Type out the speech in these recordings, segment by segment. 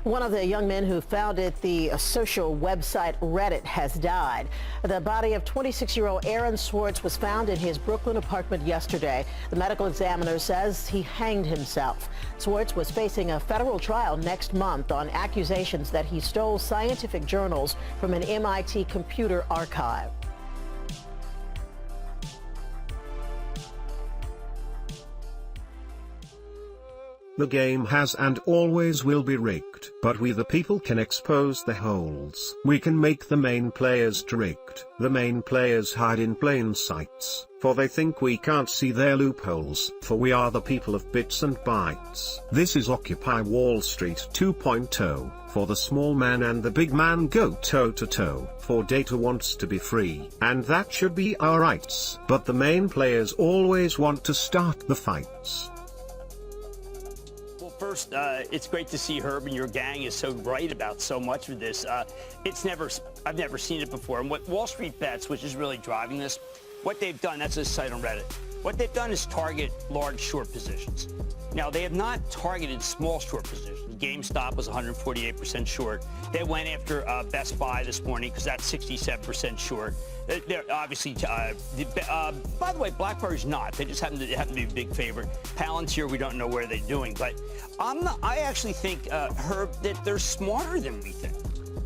One of the young men who founded the social website Reddit has died. The body of 26-year-old Aaron Swartz was found in his Brooklyn apartment yesterday. The medical examiner says he hanged himself. Swartz was facing a federal trial next month on accusations that he stole scientific journals from an MIT computer archive. The game has and always will be rigged, but we the people can expose the holes. We can make the main players rigged. The main players hide in plain sights, for they think we can't see their loopholes, for we are the people of bits and bytes. This is Occupy Wall Street 2.0, for the small man and the big man go toe to toe, for data wants to be free, and that should be our rights. But the main players always want to start the fights. First, it's great to see Herb and your gang is so right about so much of this. I've never seen it before. And what Wall Street Bets, which is really driving this, what they've done, that's a site on Reddit. What they've done is target large short positions. Now, they have not targeted small short positions. GameStop was 148% short. They went after Best Buy this morning because that's 67% short. They're obviously, by the way, BlackBerry's not. They just happen to be a big favorite. Palantir, we don't know where they're doing. But I actually think, Herb, that they're smarter than we think.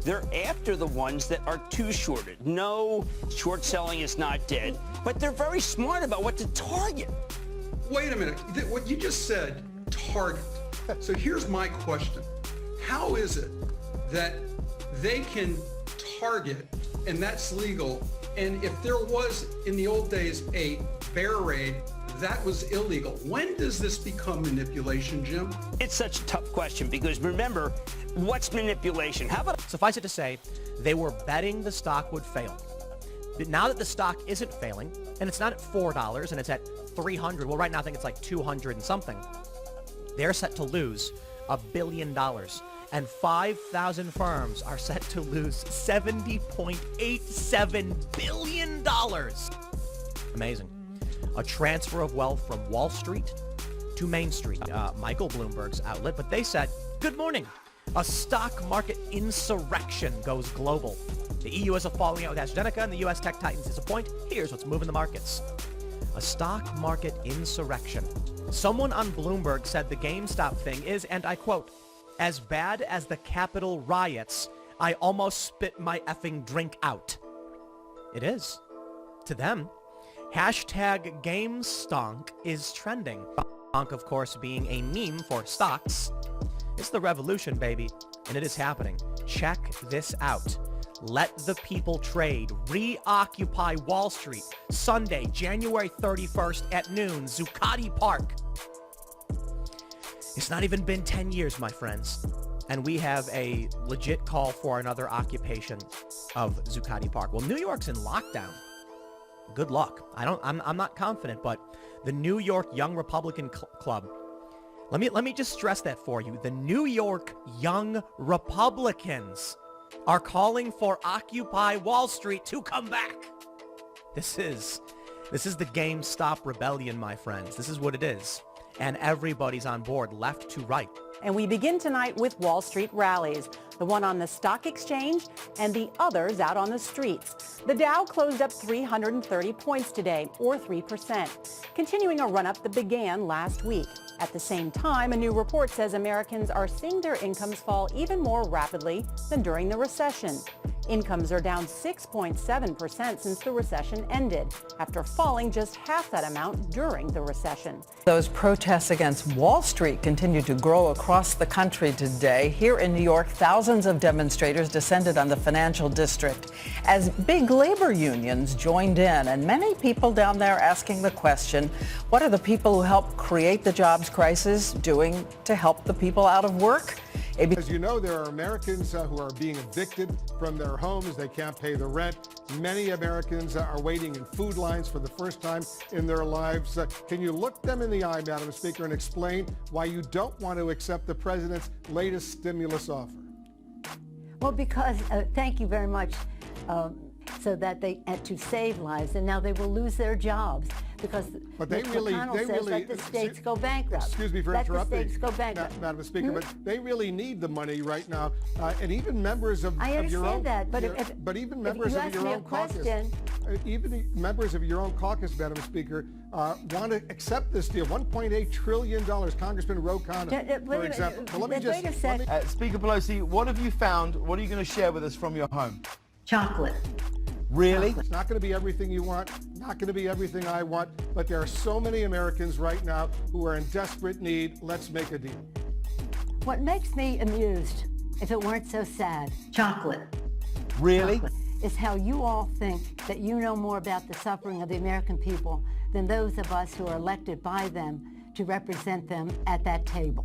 They're after the ones that are too shorted. No, short selling is not dead, but they're very smart about what to target. Wait a minute. What you just said, target. So here's my question. How is it that they can target, and that's legal, and if there was, in the old days, a bear raid, that was illegal? When does this become manipulation, Jim? It's such a tough question because remember, what's manipulation? How about... Suffice it to say, they were betting the stock would fail. But now that the stock isn't failing, and it's not at $4 and it's at 300, well, right now I think it's like 200 and something, they're set to lose $1 billion. And 5,000 firms are set to lose $70.87 billion. Amazing. A transfer of wealth from Wall Street to Main Street, Michael Bloomberg's outlet. But they said, good morning. A stock market insurrection goes global. The EU is a falling out with AstraZeneca and the U.S. tech titans disappoint. Here's what's moving the markets. A stock market insurrection. Someone on Bloomberg said the GameStop thing is, and I quote, as bad as the Capitol riots, I almost spit my effing drink out. It is. To them. Hashtag GameStonk is trending. Stonk, of course, being a meme for stocks. It's the revolution, baby, and it is happening. Check this out. Let the people trade. Reoccupy Wall Street. Sunday, January 31st at noon, Zuccotti Park. It's not even been 10 years, my friends. And we have a legit call for another occupation of Zuccotti Park. Well, New York's in lockdown. Good luck. I'm not confident, but the New York Young Republican Club. Let me just stress that for you. The New York Young Republicans are calling for Occupy Wall Street to come back. This is the GameStop rebellion, my friends. This is what it is. And everybody's on board, left to right. And we begin tonight with Wall Street rallies, the one on the stock exchange and the others out on the streets. The Dow closed up 330 points today, or 3%, continuing a run-up that began last week. At the same time, a new report says Americans are seeing their incomes fall even more rapidly than during the recession. Incomes are down 6.7% since the recession ended, after falling just half that amount during the recession. Those protests against Wall Street continue to grow across the country today. Here in New York, thousands of demonstrators descended on the financial district as big labor unions joined in, and many people down there asking the question, what are the people who helped create the jobs crisis doing to help the people out of work? As you know, there are Americans who are being evicted from their homes. They can't pay the rent. Many Americans are waiting in food lines for the first time in their lives. Can you look them in the eye, Madam Speaker, and explain why you don't want to accept the president's latest stimulus offer? Well, because, thank you very much, so that to save lives, and now they will lose their jobs. because But they Mitch really, McConnell they says really, let the states go bankrupt. Excuse me for let interrupting, the states go bankrupt. Madam Speaker, but they really need the money right now, and even members of, I your own, understand that, but but even if members you of ask your me a own caucus, question, even the members of your own caucus, Madam Speaker, want to accept this deal, $1.8 trillion. Congressman Rogan, for example. Well, let me just. Wait a sec. Speaker Pelosi, what have you found? What are you going to share with us from your home? Chocolate. Really? It's not going to be everything you want, not going to be everything I want, but there are so many Americans right now who are in desperate need. Let's make a deal. What makes me amused, if it weren't so sad, chocolate. Really? Chocolate is how you all think that you know more about the suffering of the American people than those of us who are elected by them to represent them at that table.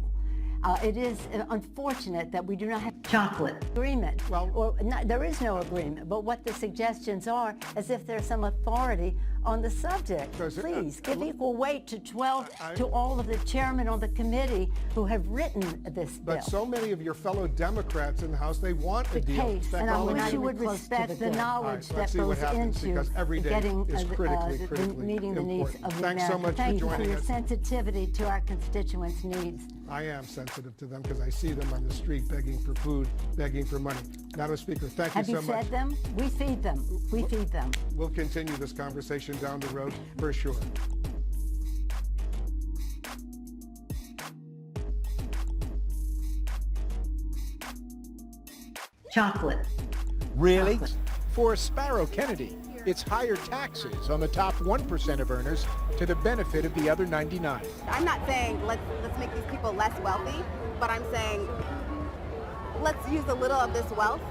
It is unfortunate that we do not have chocolate agreement. Well, or not, there is no agreement, but what the suggestions are, as if there's some authority on the subject. Please give equal weight to all of the chairmen on the committee who have written this bill. But so many of your fellow Democrats in the House, they want a deal. Case, and I wish you would respect the knowledge that goes into getting meeting the needs of the American. Thank you for your sensitivity to our constituents' needs. I am sensitive to them because I see them on the street begging for food, begging for money. Madam Speaker, thank you so much. Have you fed them? We feed them. We feed them. We'll continue this conversation down the road for sure. Chocolate. Really? Chocolate. For Sparrow Kennedy, it's higher taxes on the top 1% of earners to the benefit of the other 99. I'm not saying let's make these people less wealthy, but I'm saying let's use a little of this wealth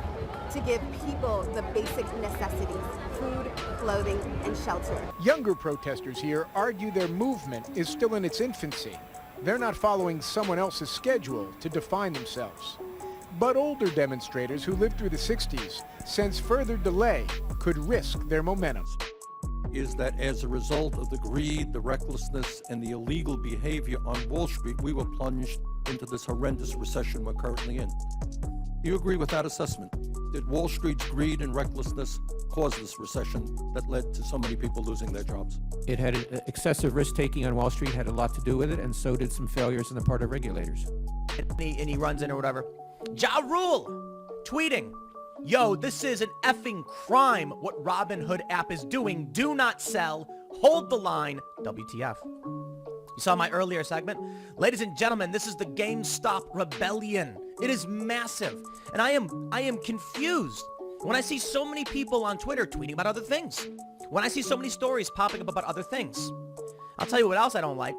to give people the basic necessities: food, clothing, and shelter. Younger protesters here argue their movement is still in its infancy. They're not following someone else's schedule to define themselves. But older demonstrators who lived through the 60s sense further delay could risk their momentum. Is that as a result of the greed, the recklessness, and the illegal behavior on Wall Street, we were plunged into this horrendous recession we're currently in. You agree with that assessment? Did Wall Street's greed and recklessness cause this recession that led to so many people losing their jobs? It had excessive risk-taking on Wall Street, had a lot to do with it, and so did some failures on the part of regulators. And he runs in or whatever. Ja Rule tweeting, yo, this is an effing crime what Robinhood app is doing. Do not sell. Hold the line. WTF. You saw my earlier segment? Ladies and gentlemen, this is the GameStop rebellion. It is massive. And I am confused when I see so many people on Twitter tweeting about other things. When I see so many stories popping up about other things. I'll tell you what else I don't like.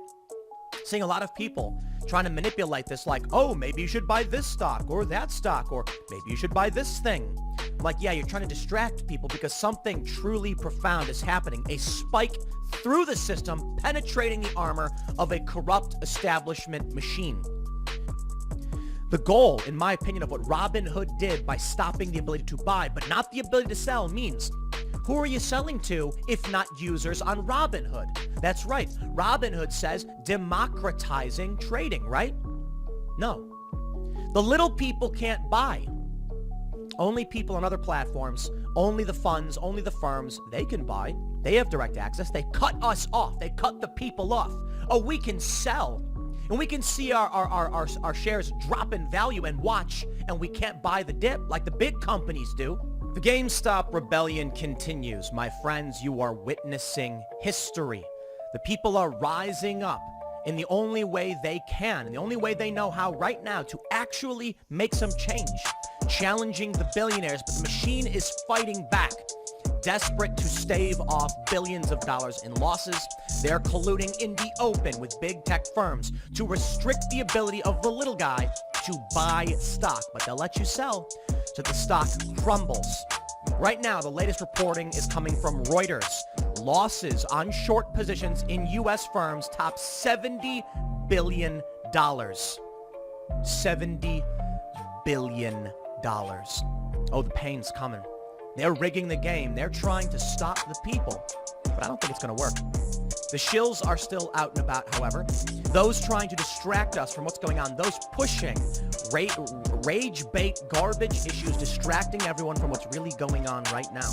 Seeing a lot of people trying to manipulate this like, oh, maybe you should buy this stock or that stock, or maybe you should buy this thing. I'm like, yeah, you're trying to distract people because something truly profound is happening. A spike through the system, penetrating the armor of a corrupt establishment machine. The goal, in my opinion, of what Robinhood did by stopping the ability to buy, but not the ability to sell, means who are you selling to if not users on Robinhood? That's right. Robinhood says democratizing trading, right? No. The little people can't buy. Only people on other platforms, only the funds, only the firms, they can buy. They have direct access. They cut us off. They cut the people off. Oh, we can sell. And we can see our shares drop in value and watch, and we can't buy the dip like the big companies do. The GameStop rebellion continues. My friends, you are witnessing history. The people are rising up in the only way they can, and the only way they know how right now to actually make some change. Challenging the billionaires, but the machine is fighting back. Desperate to stave off billions of dollars in losses, they're colluding in the open with big tech firms to restrict the ability of the little guy to buy stock, but they'll let you sell so the stock crumbles. Right now, the latest reporting is coming from Reuters. Losses on short positions in U.S. firms top $70 billion. $70 billion. Oh, the pain's coming. They're rigging the game. They're trying to stop the people. But I don't think it's going to work. The shills are still out and about, however. Those trying to distract us from what's going on. Those pushing rage bait garbage issues, distracting everyone from what's really going on right now.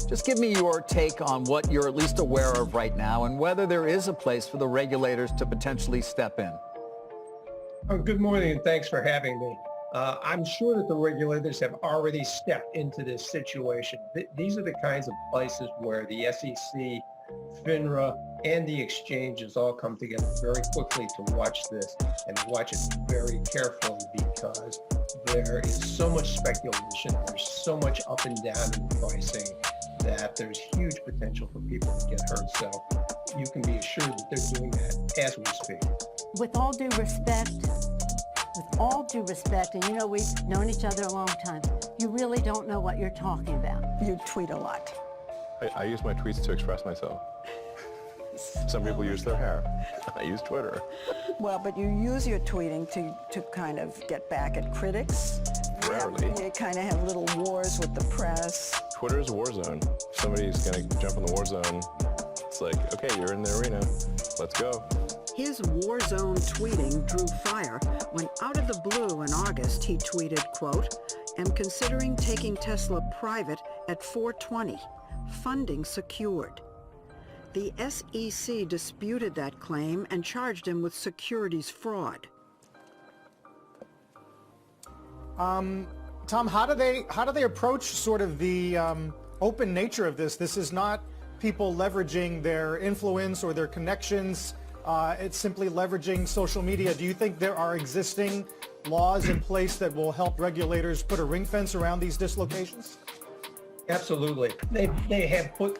Just give me your take on what you're at least aware of right now and whether there is a place for the regulators to potentially step in. Oh, good morning, and thanks for having me. I'm sure that the regulators have already stepped into this situation. These are the kinds of places where the SEC, FINRA, and the exchanges all come together very quickly to watch this and watch it very carefully, because there is so much speculation, there's so much up and down in pricing that there's huge potential for people to get hurt. So you can be assured that they're doing that as we speak. With all due respect, and you know we've known each other a long time, you really don't know what you're talking about. You tweet a lot. I use my tweets to express myself. Some people use their hair. I use Twitter. Well, but you use your tweeting to kind of get back at critics. Rarely. You kind of have little wars with the press. Twitter is a war zone. If somebody's going to jump in the war zone, it's like, okay, you're in the arena. Let's go. His war zone tweeting drew fire when out of the blue in August he tweeted, quote, "Am considering taking Tesla private at 420. Funding secured." The SEC disputed that claim and charged him with securities fraud. Tom, how do they approach sort of the open nature of this? This is not people leveraging their influence or their connections. It's simply leveraging social media. Do you think there are existing laws in place that will help regulators put a ring fence around these dislocations? Absolutely. They've put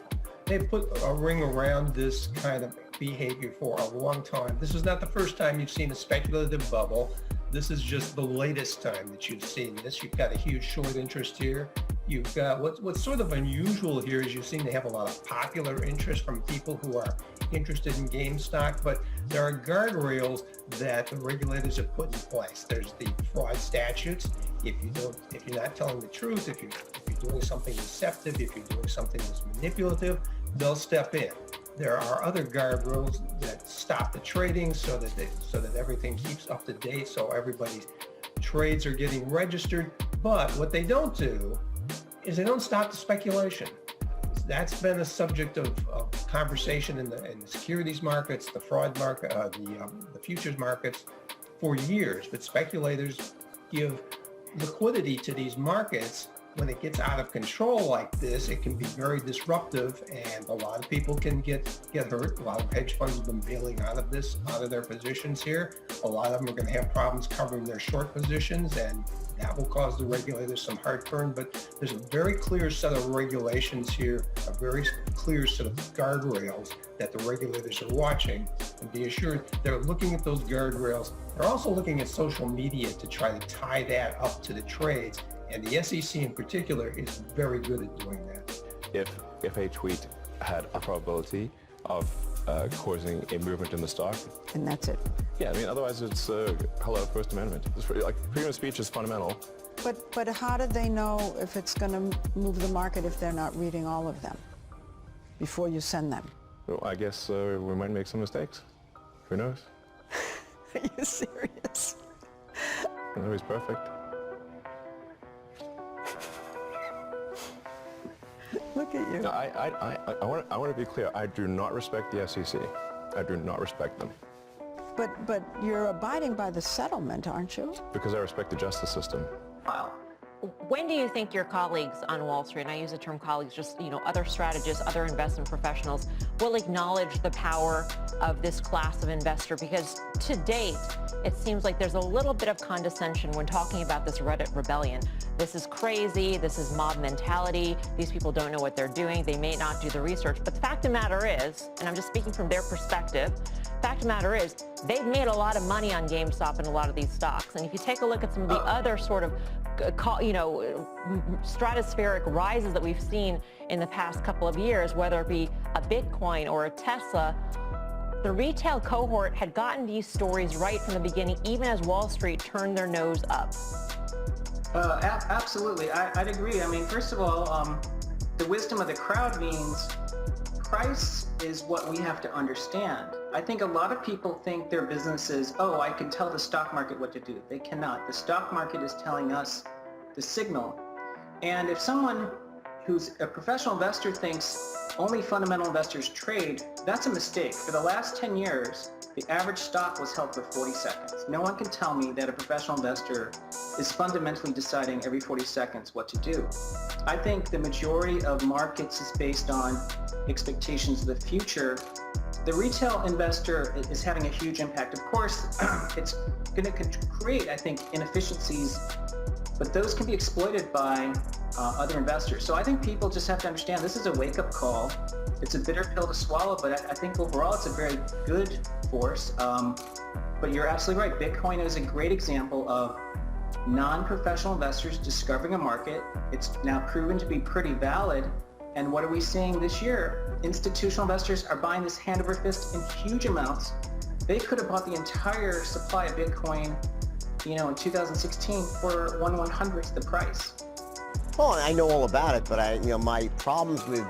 a ring around this kind of behavior for a long time. This is not the first time you've seen a speculative bubble. This is just the latest time that you've seen this. You've got a huge short interest here. You've got what's sort of unusual here is you seem to have a lot of popular interest from people who are interested in GameStop, but there are guardrails that the regulators have put in place. There's the fraud statutes. If you're not telling the truth, if you're doing something deceptive, if you're doing something that's manipulative, they'll step in. There are other guardrails that stop the trading so that everything keeps up to date, so everybody's trades are getting registered. But what they don't do is they don't stop the speculation. That's been a subject of conversation in the securities markets, the fraud market, the futures markets for years. But speculators give liquidity to these markets. When it gets out of control like this, it can be very disruptive, and a lot of people can get hurt. A lot of hedge funds have been bailing out of their positions here. A lot of them are going to have problems covering their short positions, and that will cause the regulators some heartburn. But there's a very clear set of regulations here, a very clear set of guardrails that the regulators are watching, and be assured they're looking at those guardrails. They're also looking at social media to try to tie that up to the trades. And the SEC in particular is very good at doing that. If a tweet had a probability of causing a movement in the stock. And that's it. Yeah, I mean, otherwise it's hello, First Amendment. Freedom of speech is fundamental. But how do they know if it's going to move the market if they're not reading all of them before you send them? Well, I guess we might make some mistakes. Who knows? Are you serious? Nobody's perfect. Look at you. No, I want to be clear. I do not respect the SEC. I do not respect them. But you're abiding by the settlement, aren't you? Because I respect the justice system. Wow. When do you think your colleagues on Wall Street, and I use the term colleagues, just, other strategists, other investment professionals, will acknowledge the power of this class of investor? Because to date, it seems like there's a little bit of condescension when talking about this Reddit rebellion. This is crazy. This is mob mentality. These people don't know what they're doing. They may not do the research. But the fact of the matter is, and I'm just speaking from their perspective, fact of the matter is, they've made a lot of money on GameStop and a lot of these stocks. And if you take a look at some of the other sort of stratospheric rises that we've seen in the past couple of years, whether it be a Bitcoin or a Tesla, the retail cohort had gotten these stories right from the beginning, even as Wall Street turned their nose up. Absolutely, I'd agree. I mean, first of all, the wisdom of the crowd means price is what we have to understand. I think a lot of people think their business is, oh, I can tell the stock market what to do. They cannot. The stock market is telling us the signal. And if someone who's a professional investor thinks only fundamental investors trade, that's a mistake. For the last 10 years, the average stock was held for 40 seconds. No one can tell me that a professional investor is fundamentally deciding every 40 seconds what to do. I think the majority of markets is based on expectations of the future. The retail investor is having a huge impact. Of course, it's going to create, I think, inefficiencies, but those can be exploited by other investors. So I think people just have to understand this is a wake-up call. It's a bitter pill to swallow, but I think overall it's a very good force. But you're absolutely right. Bitcoin is a great example of non-professional investors discovering a market. It's now proven to be pretty valid. And what are we seeing this year? Institutional investors are buying this hand over fist in huge amounts. They could have bought the entire supply of Bitcoin, in 2016 for 1/100th the price. Well, I know all about it, but my problems with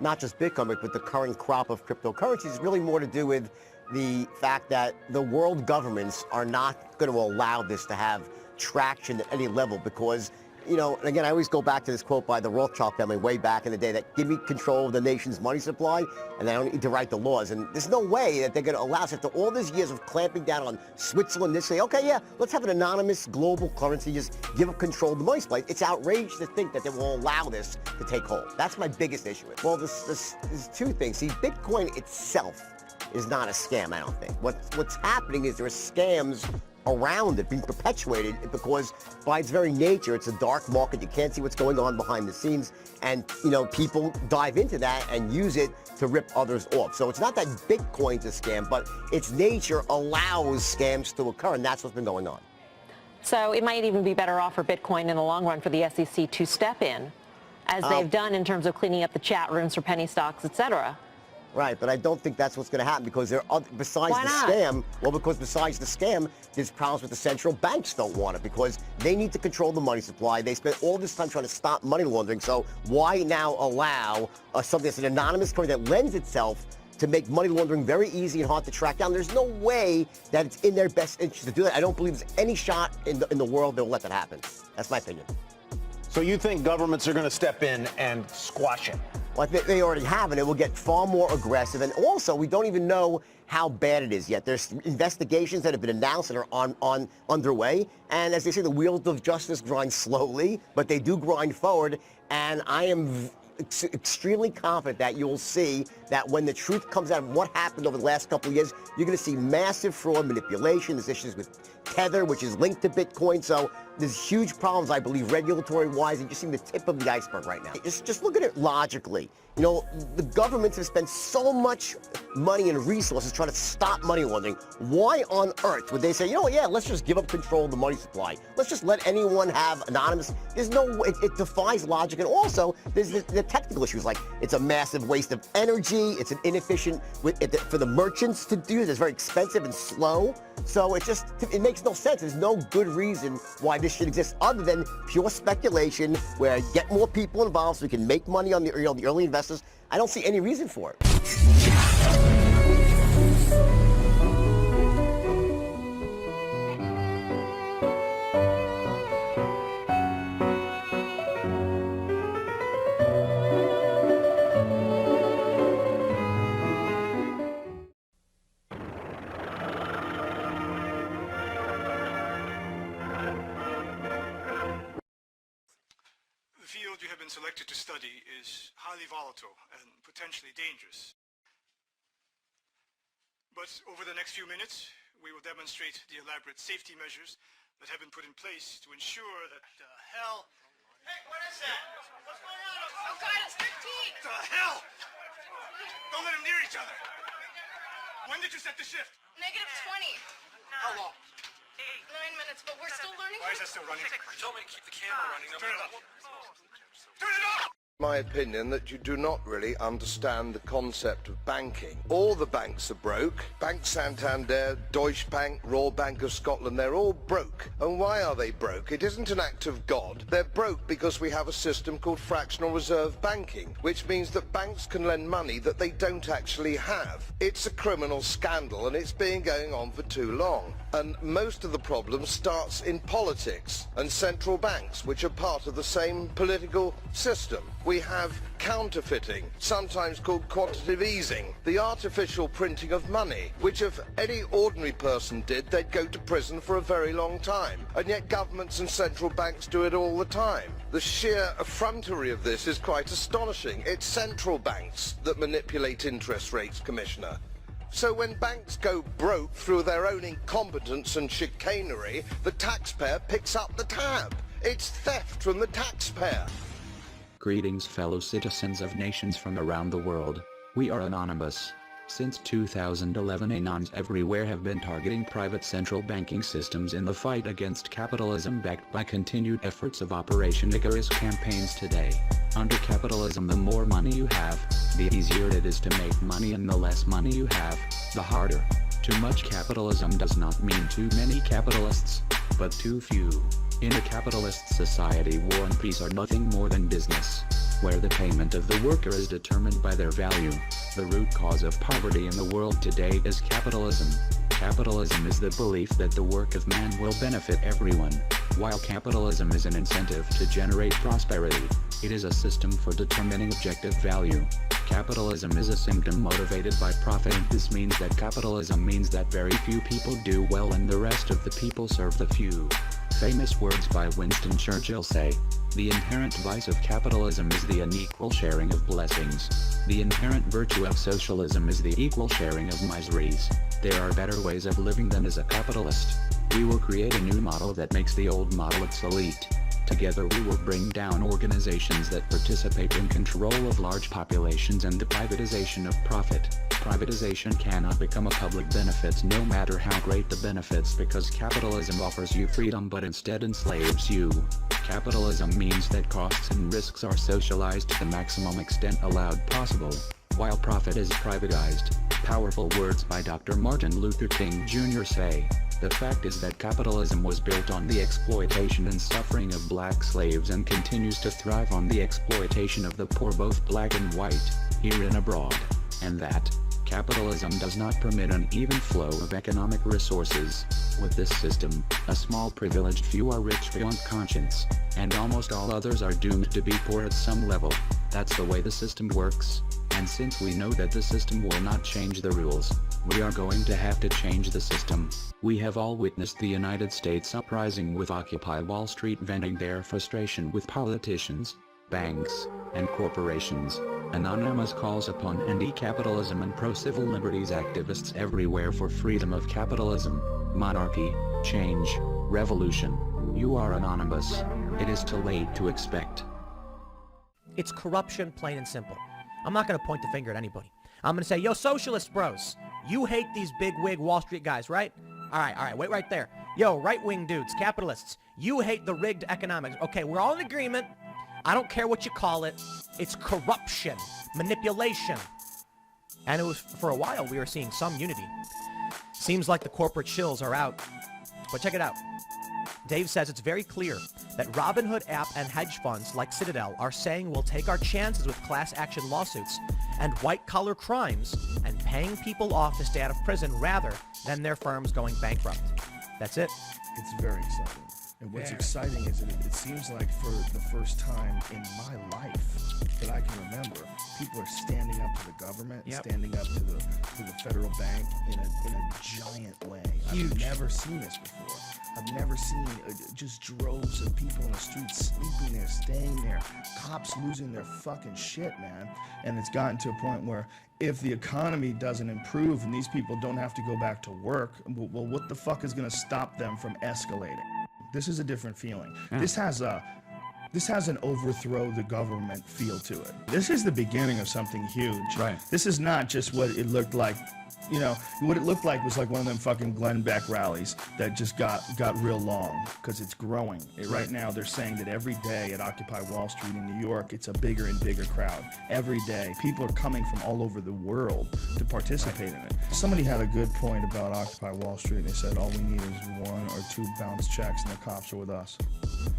not just Bitcoin, but with the current crop of cryptocurrencies is really more to do with the fact that the world governments are not going to allow this to have traction at any level because, and again, I always go back to this quote by the Rothschild family way back in the day that give me control of the nation's money supply and I don't need to write the laws. And there's no way that they're going to allow us after all these years of clamping down on Switzerland, they say, okay, yeah, let's have an anonymous global currency, just give up control of the money supply. It's outrageous to think that they will allow this to take hold. That's my biggest issue. Well, there's two things. See, Bitcoin itself is not a scam, I don't think. What's happening is there are scams around it being perpetuated because by its very nature, it's a dark market. You can't see what's going on behind the scenes. And, people dive into that and use it to rip others off. So it's not that Bitcoin's a scam, but its nature allows scams to occur. And that's what's been going on. So it might even be better off for Bitcoin in the long run for the SEC to step in, as they've done in terms of cleaning up the chat rooms for penny stocks, et cetera. Right, but I don't think that's what's going to happen because besides the scam, there's problems with the central banks don't want it because they need to control the money supply. They spent all this time trying to stop money laundering. So why now allow something that's an anonymous currency that lends itself to make money laundering very easy and hard to track down? There's no way that it's in their best interest to do that. I don't believe there's any shot in the world they'll let that happen. That's my opinion. So you think governments are going to step in and squash it? Well, they already have, and it will get far more aggressive. And also, we don't even know how bad it is yet. There's investigations that have been announced and are underway. And as they say, the wheels of justice grind slowly, but they do grind forward. And I am extremely confident that you'll see that when the truth comes out of what happened over the last couple of years, you're going to see massive fraud, manipulation. There's issues with Tether, which is linked to Bitcoin. So there's huge problems, I believe, regulatory-wise, and you're seeing the tip of the iceberg right now. Just look at it logically. The governments have spent so much money and resources trying to stop money laundering. Why on earth would they say, let's just give up control of the money supply. Let's just let anyone have anonymous. There's no way. It defies logic. And also, there's the technical issues, like it's a massive waste of energy. It's an inefficient for the merchants to do. It's very expensive and slow. So it makes no sense. There's no good reason why this should exist other than pure speculation where I get more people involved so we can make money on the early investors. I don't see any reason for it. The field you have been selected to study is highly volatile and potentially dangerous. But over the next few minutes, we will demonstrate the elaborate safety measures that have been put in place to ensure that the hell... Hey, what is that? What's going on? Oh God, it's 15! The hell? Don't let them near each other. When did you set the shift? -20. How long? 9 minutes, but we're still learning. Why is that still running? You told me to keep the camera running. Turn it up. Turn it up! My opinion that you do not really understand the concept of banking. All the banks are broke. Bank Santander, Deutsche Bank, Royal Bank of Scotland, they're all broke. And why are they broke? It isn't an act of God. They're broke because we have a system called fractional reserve banking, which means that banks can lend money that they don't actually have. It's a criminal scandal and it's been going on for too long. And most of the problem starts in politics and central banks, which are part of the same political system. We have counterfeiting, sometimes called quantitative easing, the artificial printing of money, which if any ordinary person did, they'd go to prison for a very long time. And yet governments and central banks do it all the time. The sheer effrontery of this is quite astonishing. It's central banks that manipulate interest rates, Commissioner. So when banks go broke through their own incompetence and chicanery, the taxpayer picks up the tab. It's theft from the taxpayer. Greetings, fellow citizens of nations from around the world. We are anonymous. Since 2011, anons everywhere have been targeting private central banking systems in the fight against capitalism, backed by continued efforts of Operation Icarus campaigns today. Under capitalism, the more money you have, the easier it is to make money, and the less money you have, the harder. Too much capitalism does not mean too many capitalists, but too few. In a capitalist society, war and peace are nothing more than business, where the payment of the worker is determined by their value. The root cause of poverty in the world today is capitalism. Capitalism is the belief that the work of man will benefit everyone, while capitalism is an incentive to generate prosperity. It is a system for determining objective value. Capitalism is a symptom motivated by profit, and this means that capitalism means that very few people do well and the rest of the people serve the few. Famous words by Winston Churchill say, "The inherent vice of capitalism is the unequal sharing of blessings. The inherent virtue of socialism is the equal sharing of miseries." There are better ways of living than as a capitalist. We will create a new model that makes the old model obsolete. Together we will bring down organizations that participate in control of large populations and the privatization of profit. Privatization cannot become a public benefit no matter how great the benefits, because capitalism offers you freedom but instead enslaves you. Capitalism means that costs and risks are socialized to the maximum extent allowed possible, while profit is privatized. Powerful words by Dr. Martin Luther King Jr. say, "The fact is that capitalism was built on the exploitation and suffering of black slaves and continues to thrive on the exploitation of the poor, both black and white, here and abroad, and that capitalism does not permit an even flow of economic resources. With this system, a small privileged few are rich beyond conscience, and almost all others are doomed to be poor at some level. That's the way the system works, and since we know that the system will not change the rules, we are going to have to change the system." We have all witnessed the United States uprising with Occupy Wall Street venting their frustration with politicians, banks, and corporations. Anonymous calls upon anti-capitalism and pro-civil liberties activists everywhere for freedom of capitalism, monarchy, change, revolution. You are anonymous. It is too late to expect. It's corruption, plain and simple. I'm not going to point the finger at anybody. I'm going to say, yo, socialist bros, you hate these big wig Wall Street guys, right? All right, wait right there. Yo, right-wing dudes, capitalists, you hate the rigged economics. Okay, we're all in agreement. I don't care what you call it. It's corruption, manipulation. And it was, for a while, we were seeing some unity. Seems like the corporate shills are out. But check it out. Dave says it's very clear that Robinhood app and hedge funds like Citadel are saying we'll take our chances with class action lawsuits and white-collar crimes and paying people off to stay out of prison rather than their firms going bankrupt. That's it. It's very exciting. And what's exciting is that it seems like for the first time in my life that I can remember, people are standing up to the government, standing up to the federal bank in a giant way. Huge. I've never seen this before. I've never seen just droves of people in the streets sleeping there, staying there, cops losing their fucking shit, man. And it's gotten to a point where if the economy doesn't improve and these people don't have to go back to work, well, what the fuck is going to stop them from escalating? This is a different feeling. This has an overthrow the government feel to it. This is the beginning of something huge. Right. This is not just what it looked like. You know, what it looked like was like one of them fucking Glenn Beck rallies that just got real long, because it's growing. Right now, they're saying that every day at Occupy Wall Street in New York, it's a bigger and bigger crowd. Every day. People are coming from all over the world to participate in it. Somebody had a good point about Occupy Wall Street. They said all we need is 1 or 2 bounce checks and the cops are with us.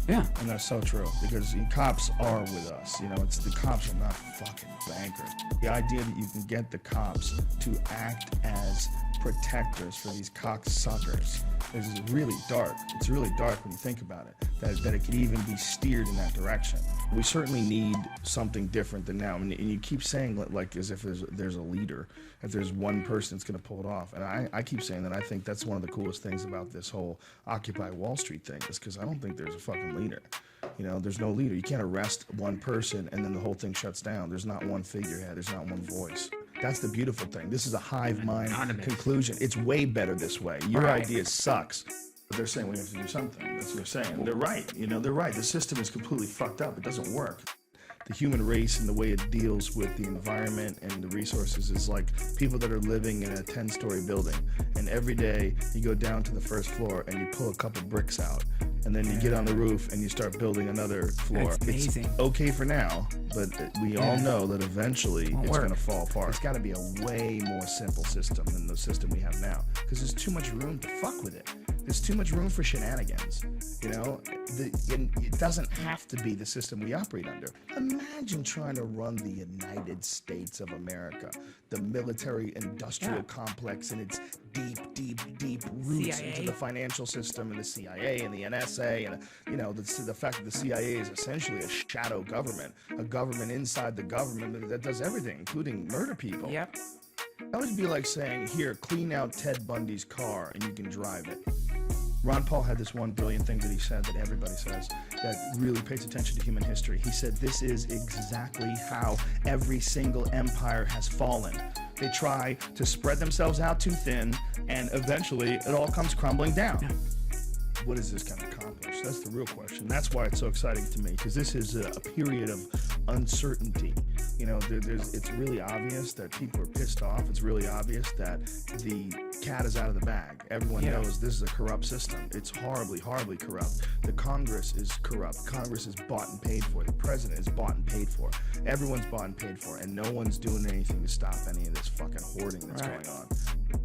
Yeah. And that's so true, because the cops are with us. You know, it's the cops are not fucking bankers. The idea that you can get the cops to act as protectors for these cocksuckers is really dark. It's really dark when you think about it. that it could even be steered in that direction. We certainly need something different than now. And you keep saying like as if there's a leader, if there's one person that's going to pull it off. And I keep saying that I think that's one of the coolest things about this whole Occupy Wall Street thing is because I don't think there's a fucking leader. You know, there's no leader. You can't arrest one person and then the whole thing shuts down. There's not one figurehead. There's not one voice. That's the beautiful thing. This is a hive mind conclusion. It's way better this way. Your idea sucks. But they're saying we have to do something. That's what they're saying. They're right. You know, they're right. The system is completely fucked up. It doesn't work. The human race and the way it deals with the environment and the resources is like people that are living in a 10-story building. And every day you go down to the first floor and you pull a couple bricks out. And then you get on the roof and you start building another floor. That's amazing. It's okay for now, but we all know that eventually it's going to fall apart. It's got to be a way more simple system than the system we have now because there's too much room to fuck with it. There's too much room for shenanigans, you know? It doesn't have to be the system we operate under. Imagine trying to run the United States of America, the military-industrial complex and its deep roots into the financial system and the CIA and the NSA and, you know, the fact that the CIA is essentially a shadow government, a government inside the government that does everything, including murder people. Yep. That would be like saying, here, clean out Ted Bundy's car and you can drive it. Ron Paul had this one brilliant thing that he said that everybody says that really pays attention to human history. He said, this is exactly how every single empire has fallen. They try to spread themselves out too thin, and eventually it all comes crumbling down. What is this going to accomplish? That's the real question. That's why it's so exciting to me, because this is a period of uncertainty. You know, it's really obvious that people are pissed off. It's really obvious that the cat is out of the bag. Everyone knows this is a corrupt system. It's horribly corrupt. The Congress is corrupt. Congress is bought and paid for. The president is bought and paid for. Everyone's bought and paid for, and no one's doing anything to stop any of this fucking hoarding that's going on.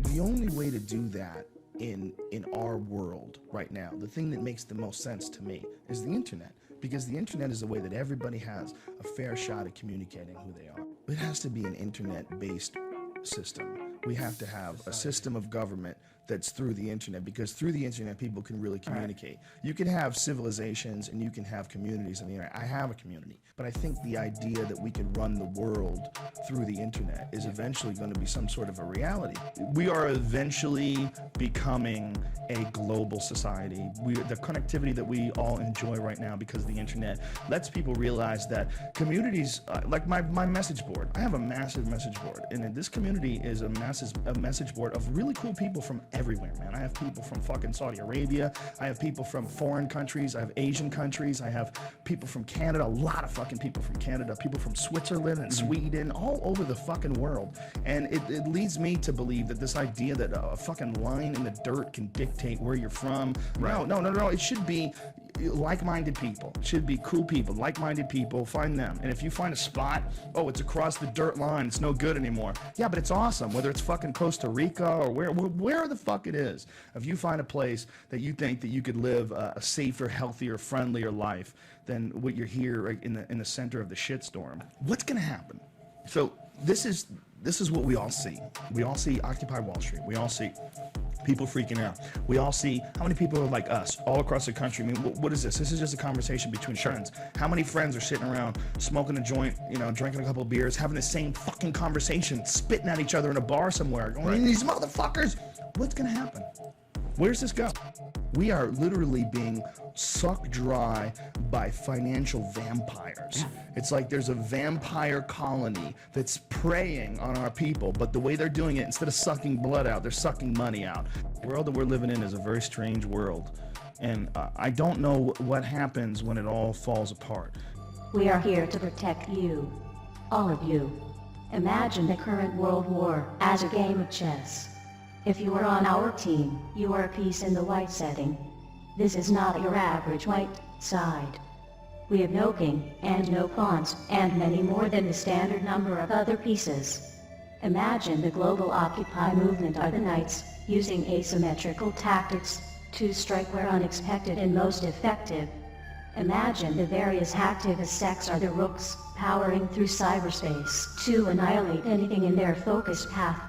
The only way to do that in our world right now, the thing that makes the most sense to me is the internet, because the internet is the way that everybody has a fair shot at communicating who they are. It has to be an internet-based system. We have to have a system of government that's through the internet, because through the internet people can really communicate. You can have civilizations and you can have communities on the internet. I have a community, but I think the idea that we can run the world through the internet is eventually going to be some sort of a reality. We are eventually becoming a global society. The connectivity that we all enjoy right now because of the internet lets people realize that communities, like my message board, I have a massive message board, and this community is a message board of really cool people from everywhere, man. I have people from fucking Saudi Arabia. I have people from foreign countries. I have Asian countries. I have people from Canada, a lot of fucking people from Canada, people from Switzerland and Sweden, all over the fucking world. And it leads me to believe that this idea that a fucking line in the dirt can dictate where you're from. No. It should be like-minded people. It should be cool people, like-minded people. Find them. And if you find a spot, oh, it's across the dirt line, it's no good anymore. Yeah, but it's awesome. Whether it's fucking Costa Rica or where the fuck it is. If you find a place that you think that you could live a safer, healthier, friendlier life than what you're here right in the center of the shitstorm, what's gonna happen? So this is what we all see. We all see Occupy Wall Street. We all see people freaking out. We all see how many people are like us all across the country. I mean, what is this? This is just a conversation between friends. How many friends are sitting around smoking a joint, you know, drinking a couple of beers, having the same fucking conversation, spitting at each other in a bar somewhere, going, these motherfuckers, what's gonna happen? Where's this go? We are literally being sucked dry by financial vampires. It's like there's a vampire colony that's preying on our people, but the way they're doing it, instead of sucking blood out, they're sucking money out. The world that we're living in is a very strange world, and I don't know what happens when it all falls apart. We are here to protect you, all of you. Imagine the current world war as a game of chess. If you are on our team, you are a piece in the white setting. This is not your average white side. We have no king, and no pawns, and many more than the standard number of other pieces. Imagine the global Occupy movement are the knights, using asymmetrical tactics to strike where unexpected and most effective. Imagine the various hacktivist sects are the rooks, powering through cyberspace to annihilate anything in their focused path.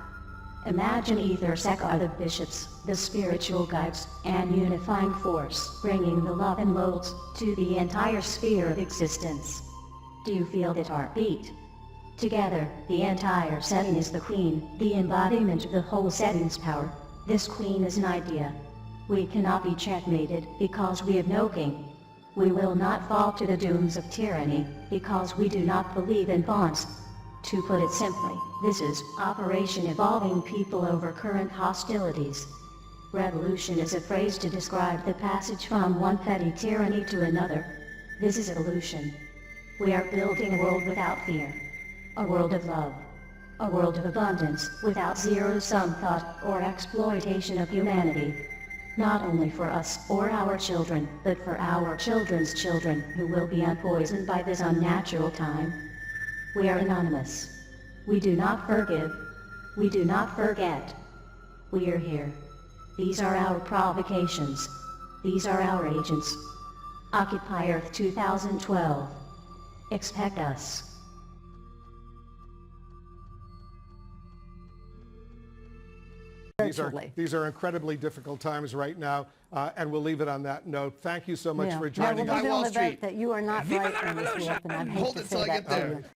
Imagine either sect are the bishops, the spiritual guides, and unifying force, bringing the love and loads to the entire sphere of existence. Do you feel that heartbeat? Together, the entire setting is the queen, the embodiment of the whole setting's power. This queen is an idea. We cannot be checkmated because we have no king. We will not fall to the dooms of tyranny because we do not believe in bonds. To put it simply, this is Operation Evolving People Over Current Hostilities. Revolution is a phrase to describe the passage from one petty tyranny to another. This is evolution. We are building a world without fear. A world of love. A world of abundance without zero-sum thought or exploitation of humanity. Not only for us or our children, but for our children's children who will be unpoisoned by this unnatural time. We are anonymous. We do not forgive. We do not forget. We are here. These are our provocations. These are our agents. Occupy Earth 2012. Expect us. These are incredibly difficult times right now, and we'll leave it on that note. Thank you so much for joining us. Wall Street. That you are not right in this, Wolf, and I hate to say that to you.